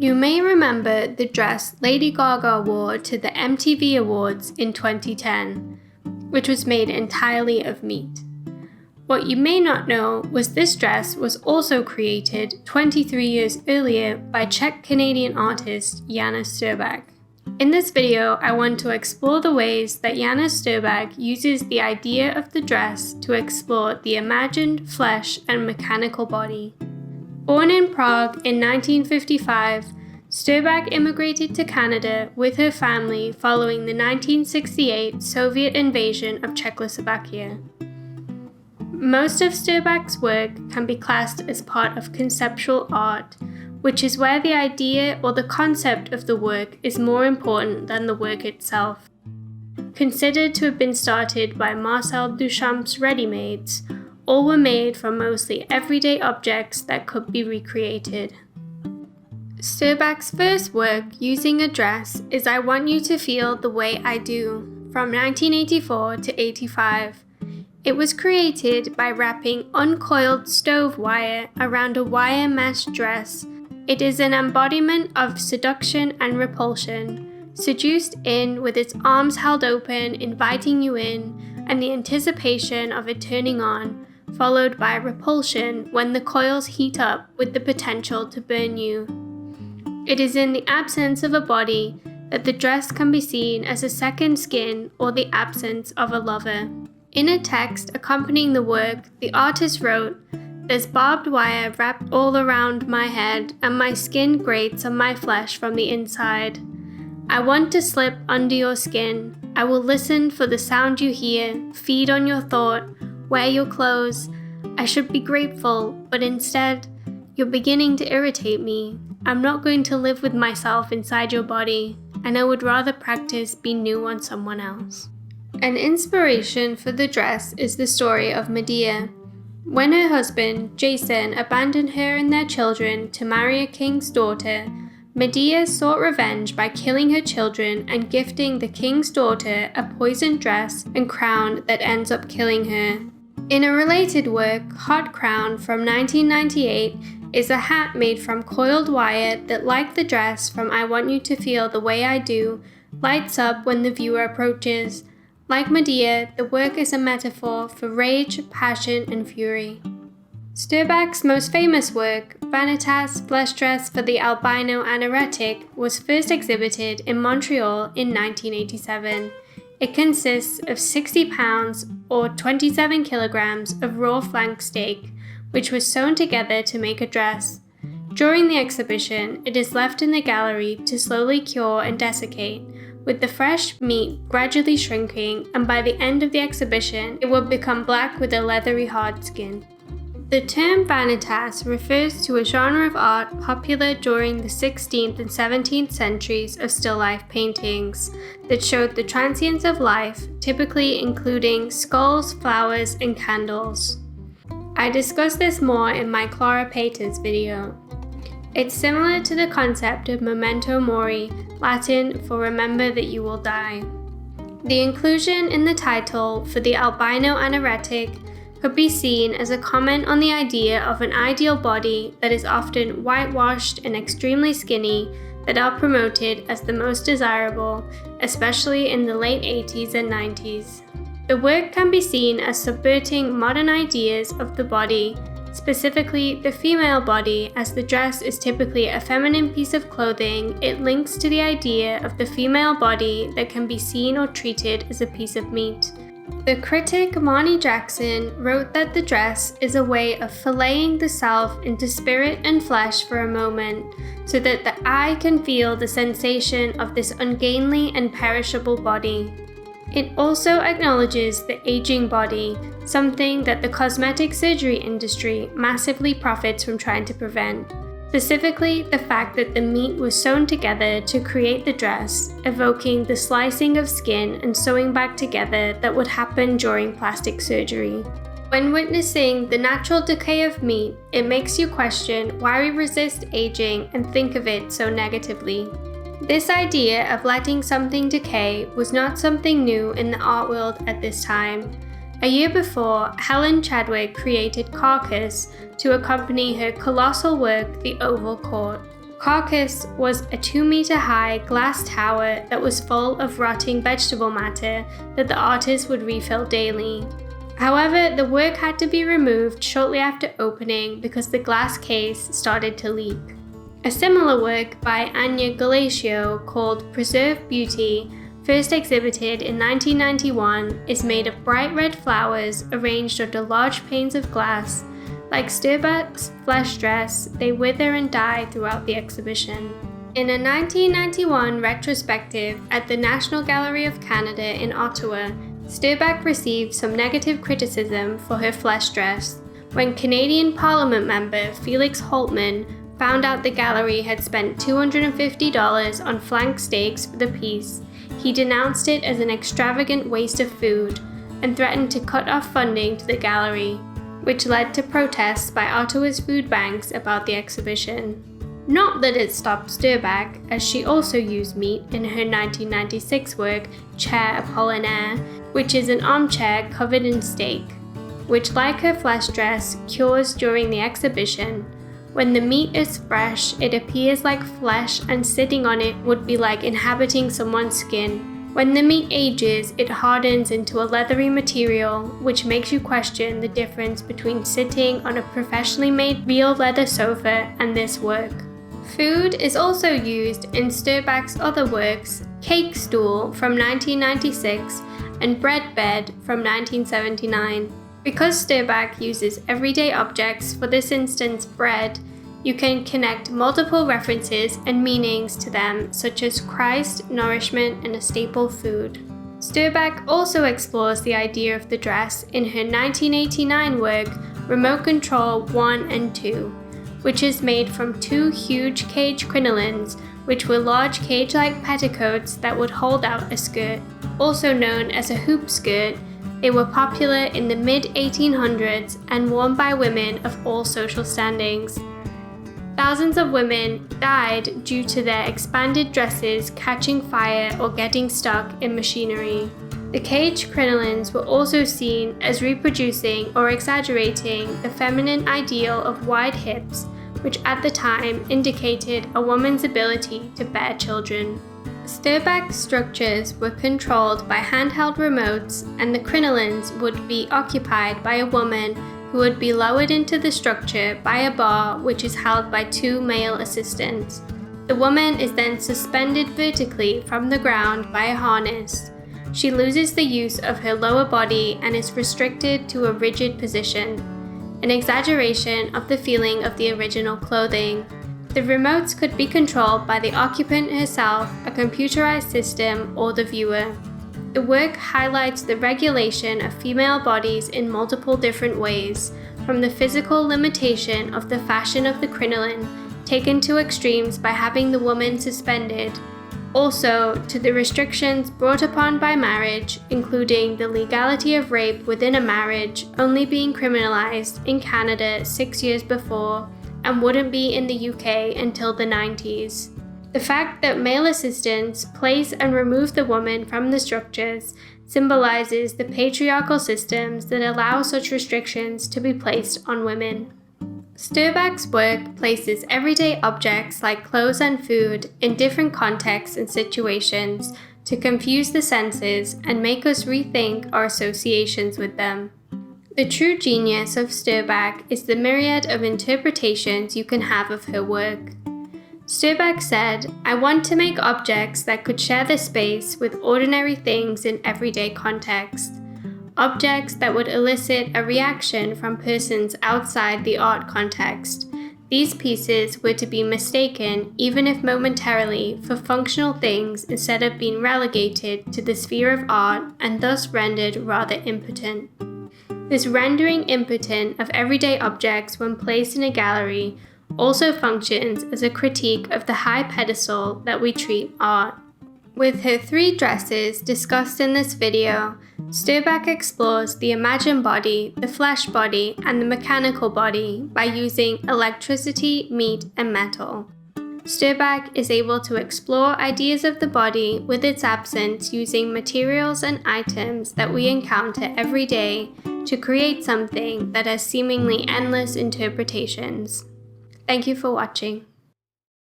You may remember the dress Lady Gaga wore to the MTV Awards in 2010, which was made entirely of meat. What you may not know was this dress was also created 23 years earlier by Czech-Canadian artist Jana Sterbak. In this video, I want to explore the ways that Jana Sterbak uses the idea of the dress to explore the imagined flesh and mechanical body. Born in Prague in 1955, Sterbak immigrated to Canada with her family following the 1968 Soviet invasion of Czechoslovakia. Most of Sterbak's work can be classed as part of conceptual art, which is where the idea or the concept of the work is more important than the work itself. Considered to have been started by Marcel Duchamp's ready-mades, all were made from mostly everyday objects that could be recreated. Sterbak's first work using a dress is I Want You to Feel the Way I Do, from 1984 to 85. It was created by wrapping uncoiled stove wire around a wire mesh dress. It is an embodiment of seduction and repulsion, seduced in with its arms held open, inviting you in, and the anticipation of it turning on, followed by repulsion when the coils heat up with the potential to burn you. It is in the absence of a body that the dress can be seen as a second skin or the absence of a lover. In a text accompanying the work, the artist wrote, "There's barbed wire wrapped all around my head, and my skin grates on my flesh from the inside. I want to slip under your skin. I will listen for the sound you hear, feed on your thought, wear your clothes. I should be grateful, but instead, you're beginning to irritate me. I'm not going to live with myself inside your body, and I would rather practice being new on someone else." An inspiration for the dress is the story of Medea. When her husband, Jason, abandoned her and their children to marry a king's daughter, Medea sought revenge by killing her children and gifting the king's daughter a poisoned dress and crown that ends up killing her. In a related work, Hot Crown from 1998 is a hat made from coiled wire that, like the dress from I Want You to Feel the Way I Do, lights up when the viewer approaches. Like Medea, the work is a metaphor for rage, passion, and fury. Sterbak's most famous work, Vanitas Flesh Dress for the Albino Anoretic, was first exhibited in Montreal in 1987. It consists of 60 pounds or 27 kilograms of raw flank steak, which was sewn together to make a dress. During the exhibition, it is left in the gallery to slowly cure and desiccate, with the fresh meat gradually shrinking, and by the end of the exhibition, it will become black with a leathery hard skin. The term vanitas refers to a genre of art popular during the 16th and 17th centuries of still life paintings that showed the transience of life, typically including skulls, flowers, and candles. I discuss this more in my Clara Peters video. It's similar to the concept of memento mori, Latin for remember that you will die. The inclusion in the title for the albino anoretic could be seen as a comment on the idea of an ideal body that is often whitewashed and extremely skinny that are promoted as the most desirable, especially in the late 80s and 90s. The work can be seen as subverting modern ideas of the body, specifically the female body, as the dress is typically a feminine piece of clothing. It links to the idea of the female body that can be seen or treated as a piece of meat. The critic Marnie Jackson wrote that the dress is a way of filleting the self into spirit and flesh for a moment, so that the eye can feel the sensation of this ungainly and perishable body. It also acknowledges the aging body, something that the cosmetic surgery industry massively profits from trying to prevent. Specifically, the fact that the meat was sewn together to create the dress, evoking the slicing of skin and sewing back together that would happen during plastic surgery. When witnessing the natural decay of meat, it makes you question why we resist aging and think of it so negatively. This idea of letting something decay was not something new in the art world at this time. A year before, Helen Chadwick created Carcass to accompany her colossal work, The Oval Court. Carcass was a 2-meter-high glass tower that was full of rotting vegetable matter that the artist would refill daily. However, the work had to be removed shortly after opening because the glass case started to leak. A similar work by Anya Galatio called Preserved Beauty, first exhibited in 1991, is made of bright red flowers arranged under large panes of glass. Like Sterbak's flesh dress, they wither and die throughout the exhibition. In a 1991 retrospective at the National Gallery of Canada in Ottawa, Sterbak received some negative criticism for her flesh dress. When Canadian Parliament member Felix Holtman found out the gallery had spent $250 on flank steaks for the piece, he denounced it as an extravagant waste of food and threatened to cut off funding to the gallery, which led to protests by Ottawa's food banks about the exhibition. Not that it stopped Sterbak, as she also used meat in her 1996 work Chair Apollinaire, which is an armchair covered in steak, which, like her flesh dress, cures during the exhibition. When the meat is fresh, it appears like flesh, and sitting on it would be like inhabiting someone's skin. When the meat ages, it hardens into a leathery material, which makes you question the difference between sitting on a professionally made real leather sofa and this work. Food is also used in Sterbak's other works, Cake Stool from 1996 and Bread Bed from 1979. Because Sterbak uses everyday objects, for this instance bread, you can connect multiple references and meanings to them, such as Christ, nourishment, and a staple food. Sterbak also explores the idea of the dress in her 1989 work Remote Control 1 and 2, which is made from 2 huge cage crinolines, which were large cage-like petticoats that would hold out a skirt. Also known as a hoop skirt, they were popular in the mid-1800s and worn by women of all social standings. Thousands of women died due to their expanded dresses catching fire or getting stuck in machinery. The cage crinolines were also seen as reproducing or exaggerating the feminine ideal of wide hips, which at the time indicated a woman's ability to bear children. Sterbak's structures were controlled by handheld remotes, and the crinolines would be occupied by a woman who would be lowered into the structure by a bar which is held by 2 male assistants. The woman is then suspended vertically from the ground by a harness. She loses the use of her lower body and is restricted to a rigid position, an exaggeration of the feeling of the original clothing. The remotes could be controlled by the occupant herself, a computerized system, or the viewer. The work highlights the regulation of female bodies in multiple different ways, from the physical limitation of the fashion of the crinoline, taken to extremes by having the woman suspended, also to the restrictions brought upon by marriage, including the legality of rape within a marriage only being criminalized in Canada 6 years before, and wouldn't be in the UK until the 90s. The fact that male assistants place and remove the woman from the structures symbolizes the patriarchal systems that allow such restrictions to be placed on women. Sterbak's work places everyday objects like clothes and food in different contexts and situations to confuse the senses and make us rethink our associations with them. The true genius of Sterbak is the myriad of interpretations you can have of her work. Sterbak said, "I want to make objects that could share the space with ordinary things in everyday context. Objects that would elicit a reaction from persons outside the art context. These pieces were to be mistaken, even if momentarily, for functional things instead of being relegated to the sphere of art and thus rendered rather impotent." This rendering impotent of everyday objects when placed in a gallery also functions as a critique of the high pedestal that we treat art. With her 3 dresses discussed in this video, Sterbak explores the imagined body, the flesh body, and the mechanical body by using electricity, meat, and metal. Sterbak is able to explore ideas of the body with its absence using materials and items that we encounter every day to create something that has seemingly endless interpretations. Thank you for watching.